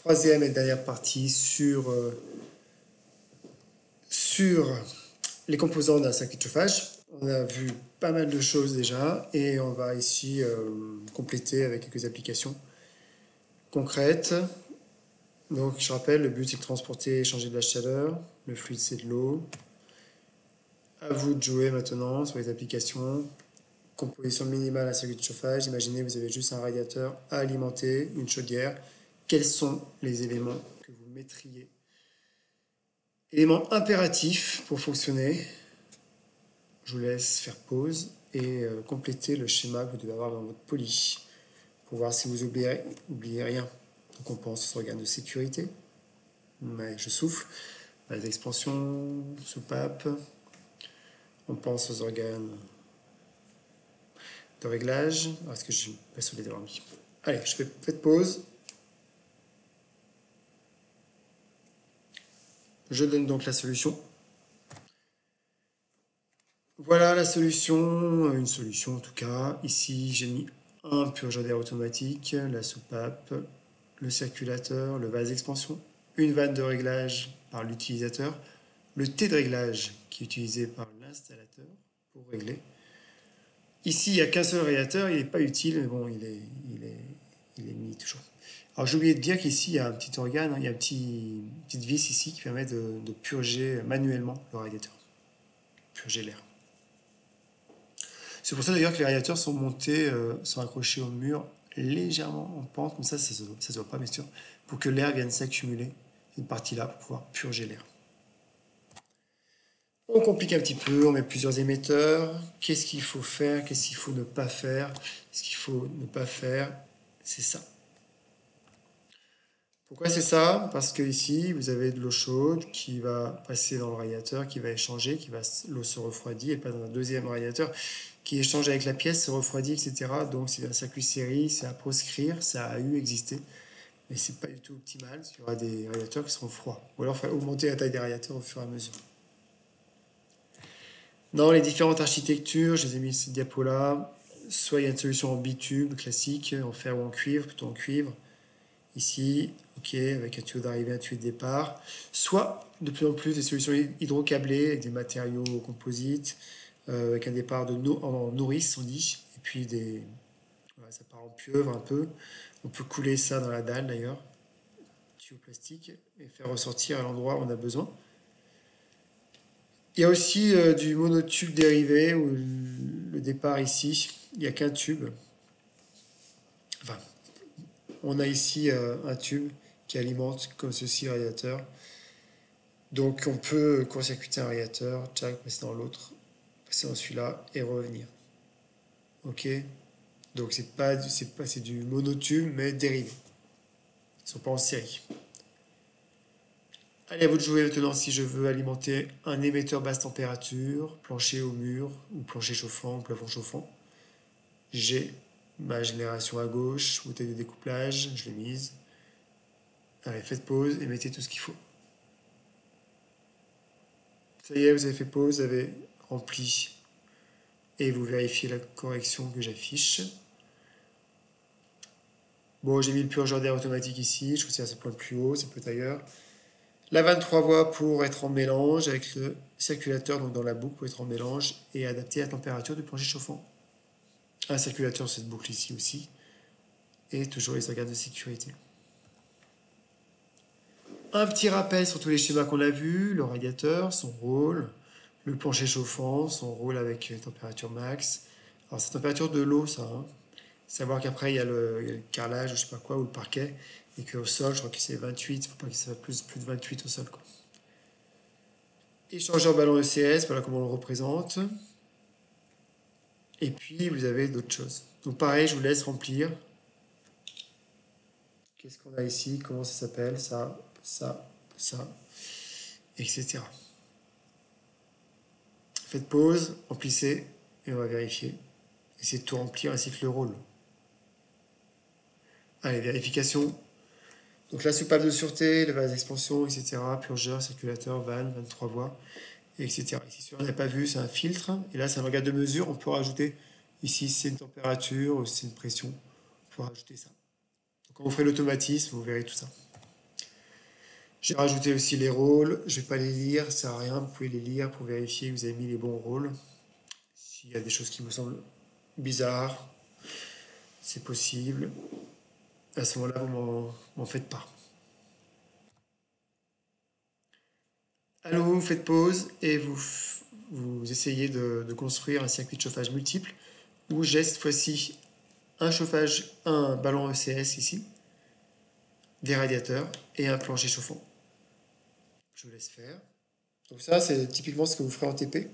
troisième et dernière partie sur les composants d'un circuit de chauffage. On a vu pas mal de choses déjà et on va ici compléter avec quelques applications concrètes. Donc je rappelle, le but c'est de transporter et échanger de la chaleur, le fluide c'est de l'eau. À vous de jouer maintenant sur les applications. Composition minimale d'un circuit de chauffage. Imaginez vous avez juste un radiateur à alimenter, une chaudière. Quels sont les éléments que vous mettriez? Éléments impératifs pour fonctionner. Je vous laisse faire pause et compléter le schéma que vous devez avoir dans votre poly pour voir si vous oubliez rien. Donc on pense aux organes de sécurité. Ouais, je souffle. Les expansions, soupape. On pense aux organes de réglage. Est-ce que je suis pas sur les avoir mis? Allez, je fais pause. Je donne donc la solution. Voilà la solution, une solution en tout cas. Ici, j'ai mis un purgeur d'air automatique, la soupape, le circulateur, le vase d'expansion, une vanne de réglage par l'utilisateur, le T de réglage qui est utilisé par l'installateur pour régler. Ici, il n'y a qu'un seul radiateur, il n'est pas utile, mais bon, il est mis toujours. Alors j'ai oublié de dire qu'ici, il y a un petit organe, il y a une petite vis ici qui permet de purger manuellement le radiateur, purger l'air. C'est pour ça d'ailleurs que les radiateurs sont montés, sont accrochés au mur légèrement en pente, comme ça se voit pas bien sûr, pour que l'air vienne s'accumuler, une partie là, pour pouvoir purger l'air. On complique un petit peu, on met plusieurs émetteurs. Qu'est-ce qu'il faut faire? Qu'est-ce qu'il faut ne pas faire? Ce qu'il faut ne pas faire, c'est ça. Pourquoi c'est ça? Parce que ici, vous avez de l'eau chaude qui va passer dans le radiateur, qui va échanger, l'eau se refroidit, et pas dans un deuxième radiateur qui échange avec la pièce, se refroidit, etc. Donc c'est un circuit série, c'est à proscrire, ça a eu existé, mais c'est pas du tout optimal. Il y aura des radiateurs qui seront froids. Ou alors il faut augmenter la taille des radiateurs au fur et à mesure. Dans les différentes architectures, je les ai mis cette diapo là. Soit il y a une solution en bitube classique, en fer ou en cuivre, plutôt en cuivre. Ici, ok, avec un tuyau d'arrivée, un tuyau de départ. Soit de plus en plus des solutions hydrocablées avec des matériaux composites, avec un départ en nourrice, on dit, et puis voilà, ça part en pieuvre un peu. On peut couler ça dans la dalle d'ailleurs, tuyau plastique, et faire ressortir à l'endroit où on a besoin. Il y a aussi du monotube dérivé, où le départ ici, il n'y a qu'un tube. Enfin, on a ici un tube qui alimente comme ceci le radiateur. Donc on peut court-circuiter un radiateur, passer dans l'autre, passer dans celui-là et revenir. Ok? Donc c'est du monotube mais dérivé. Ils ne sont pas en série. Allez, à vous de jouer maintenant si je veux alimenter un émetteur basse température, plancher au mur, ou plancher chauffant, ou plafond chauffant. J'ai ma génération à gauche, bouteille de découplage, je l'ai mise. Allez, faites pause et mettez tout ce qu'il faut. Ça y est, vous avez fait pause, vous avez rempli et vous vérifiez la correction que j'affiche. Bon, j'ai mis le purgeur d'air automatique ici, je considère ce point le plus haut, ça peut être ailleurs. La vanne 3 voies pour être en mélange avec le circulateur, donc dans la boucle pour être en mélange et adapter la température du plancher chauffant. Un circulateur, cette boucle ici aussi. Et toujours les organes de sécurité. Un petit rappel sur tous les schémas qu'on a vus, le radiateur, son rôle, le plancher chauffant, son rôle avec température max. Alors c'est température de l'eau ça, hein. Savoir qu'après il y a le carrelage ou je sais pas quoi, ou le parquet, et qu'au sol, je crois que c'est 28, il ne faut pas que ça soit plus de 28 au sol, quoi. Échangeur ballon ECS, voilà comment on le représente. Et puis vous avez d'autres choses. Donc pareil, je vous laisse remplir. Qu'est-ce qu'on a ici? Comment ça s'appelle? Ça, etc. Faites pause, remplissez, et on va vérifier. Essayez de tout remplir ainsi que le rôle. Allez, vérification. Donc la soupape de sûreté, le vase d'expansion, etc. Purgeur, circulateur, vanne, 23 voies, etc. Ici, si on n'a pas vu, c'est un filtre. Et là, c'est un organe de mesure. On peut rajouter, ici, c'est une température, c'est une pression. On peut rajouter ça. Donc quand vous ferez l'automatisme, vous verrez tout ça. J'ai rajouté aussi les rôles. Je ne vais pas les lire, ça sert à rien. Vous pouvez les lire pour vérifier que vous avez mis les bons rôles. S'il y a des choses qui vous semblent bizarres, c'est possible. À ce moment-là, vous m'en faites pas. À nouveau, vous faites pause et vous essayez de construire un circuit de chauffage multiple où j'ai cette fois-ci un ballon ECS ici, des radiateurs et un plancher chauffant. Je vous laisse faire. Donc ça, c'est typiquement ce que vous ferez en TP.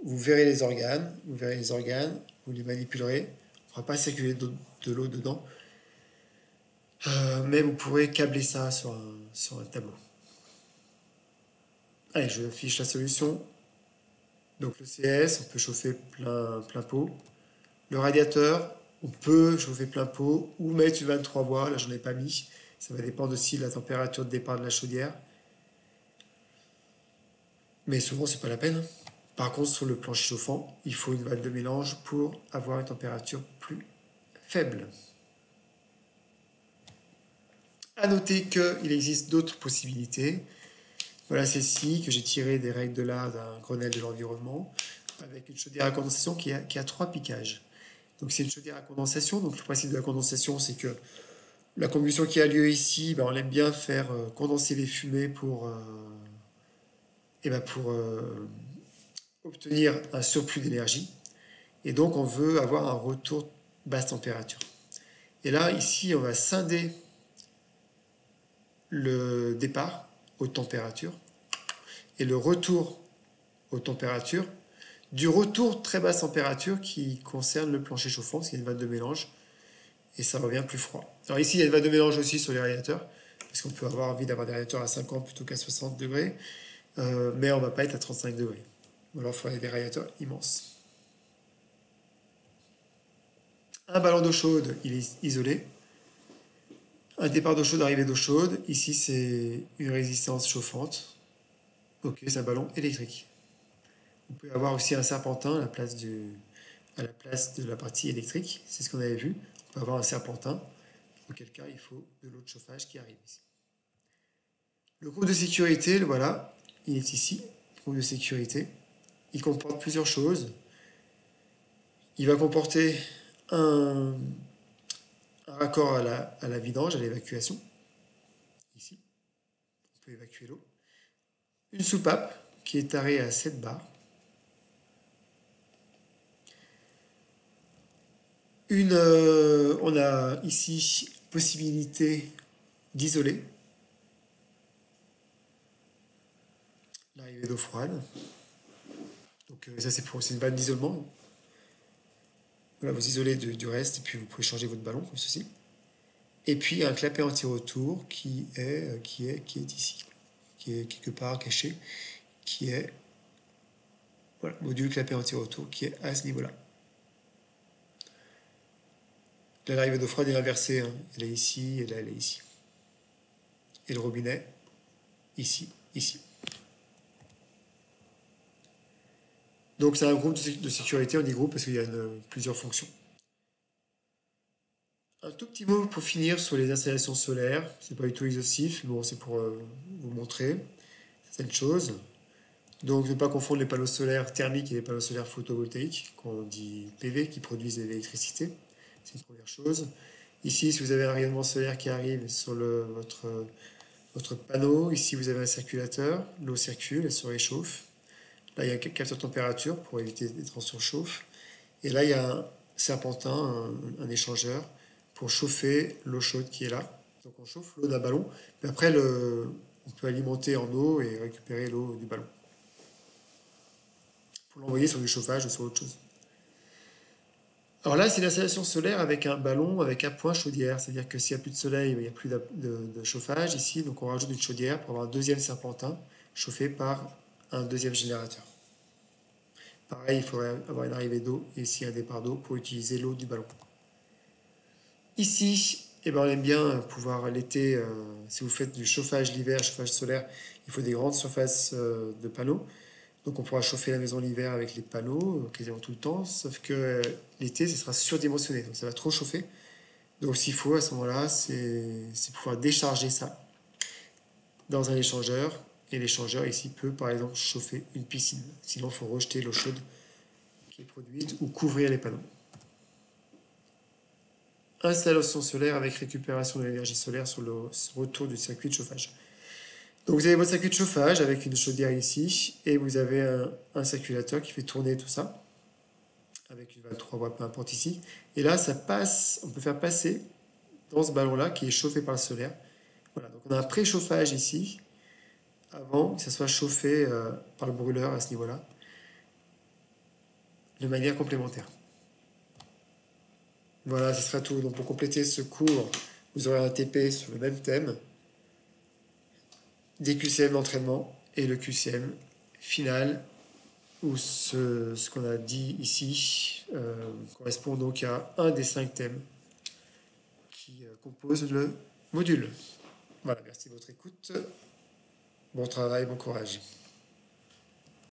Vous verrez les organes, vous les manipulerez. On ne fera pas circuler de l'eau dedans, mais vous pourrez câbler ça sur un tableau. Allez, je affiche la solution. Donc le CS, on peut chauffer plein pot. Le radiateur, on peut chauffer plein pot ou mettre une 23 voies. Là, j'en ai pas mis. Ça va dépendre aussi de la température de départ de la chaudière. Mais souvent, c'est pas la peine. Par contre, sur le plancher chauffant, il faut une valve de mélange pour avoir une température plus faible. À noter qu'il existe d'autres possibilités. Voilà celle-ci que j'ai tirée des règles de l'art d'un Grenelle de l'environnement avec une chaudière à condensation qui a 3 piquages. Donc c'est une chaudière à condensation. Donc le principe de la condensation, c'est que la combustion qui a lieu ici, on aime bien faire condenser les fumées pour obtenir un surplus d'énergie. Et donc on veut avoir un retour basse température. Et là, ici, on va scinder le départ haute température et le retour haute température du retour très basse température qui concerne le plancher chauffant, parce qu'il y a une vanne de mélange et ça revient plus froid. Alors ici, il y a une vanne de mélange aussi sur les radiateurs, parce qu'on peut avoir envie d'avoir des radiateurs à 50 plutôt qu'à 60 degrés, mais on ne va pas être à 35 degrés. Ou alors il faudrait des radiateurs immenses. Un ballon d'eau chaude, il est isolé. Un départ d'eau chaude, arrivée d'eau chaude. Ici, c'est une résistance chauffante. Ok, c'est un ballon électrique. Vous pouvez avoir aussi un serpentin à la place de la partie électrique. C'est ce qu'on avait vu. On peut avoir un serpentin, auquel cas il faut de l'eau de chauffage qui arrive ici. Le groupe de sécurité, voilà, il est ici. Le groupe de sécurité. Il comporte plusieurs choses. Il va comporter un raccord à la vidange, à l'évacuation. Ici, on peut évacuer l'eau. Une soupape qui est tarée à 7 bars. On a ici possibilité d'isoler l'arrivée d'eau froide. Donc ça c'est une vanne d'isolement. Voilà, vous isolez du reste et puis vous pouvez changer votre ballon comme ceci. Et puis un clapet anti-retour qui est ici, qui est quelque part caché, qui est voilà, module clapet anti-retour qui est à ce niveau-là. Là, l'arrivée d'eau froide est inversée, hein. Elle est ici et là elle est ici. Et le robinet ici. Donc c'est un groupe de sécurité, on dit groupe parce qu'il y a plusieurs fonctions. Un tout petit mot pour finir sur les installations solaires. C'est pas du tout exhaustif, bon, c'est pour vous montrer certaines choses. Donc ne pas confondre les panneaux solaires thermiques et les panneaux solaires photovoltaïques, qu'on dit PV, qui produisent de l'électricité. C'est une première chose. Ici, si vous avez un rayonnement solaire qui arrive sur votre panneau, ici vous avez un circulateur, l'eau circule, elle se réchauffe. Là, il y a un capteur de température pour éviter d'être en surchauffe. Et là, il y a un serpentin, un échangeur, pour chauffer l'eau chaude qui est là. Donc on chauffe l'eau d'un ballon, mais après on peut alimenter en eau et récupérer l'eau du ballon pour l'envoyer sur du chauffage ou sur autre chose. Alors là, c'est l'installation solaire avec un ballon, avec un point chaudière. C'est-à-dire que s'il n'y a plus de soleil, il n'y a plus de chauffage ici. Donc on rajoute une chaudière pour avoir un deuxième serpentin chauffé par un deuxième générateur. Pareil, il faudrait avoir une arrivée d'eau et ici un départ d'eau pour utiliser l'eau du ballon. Ici, on aime bien pouvoir l'été, si vous faites du chauffage l'hiver, chauffage solaire, il faut des grandes surfaces de panneaux. Donc on pourra chauffer la maison l'hiver avec les panneaux quasiment tout le temps, sauf que l'été, ce sera surdimensionné, donc ça va trop chauffer. Donc s'il faut à ce moment-là, c'est pouvoir décharger ça dans un échangeur. Et l'échangeur ici peut par exemple chauffer une piscine. Sinon, il faut rejeter l'eau chaude qui est produite ou couvrir les panneaux. Installation solaire avec récupération de l'énergie solaire sur le retour du circuit de chauffage. Donc vous avez votre circuit de chauffage avec une chaudière ici et vous avez un circulateur qui fait tourner tout ça avec une valve 3 voies, peu importe ici. Et là, ça passe, on peut faire passer dans ce ballon-là qui est chauffé par le solaire. Voilà, donc on a un préchauffage ici avant que ça soit chauffé par le brûleur à ce niveau-là de manière complémentaire. Voilà, ce sera tout. Donc pour compléter ce cours, vous aurez un TP sur le même thème, des QCM d'entraînement et le QCM final, où ce qu'on a dit ici correspond donc à un des 5 thèmes qui composent le module. Voilà, merci de votre écoute. Bon travail, bon courage.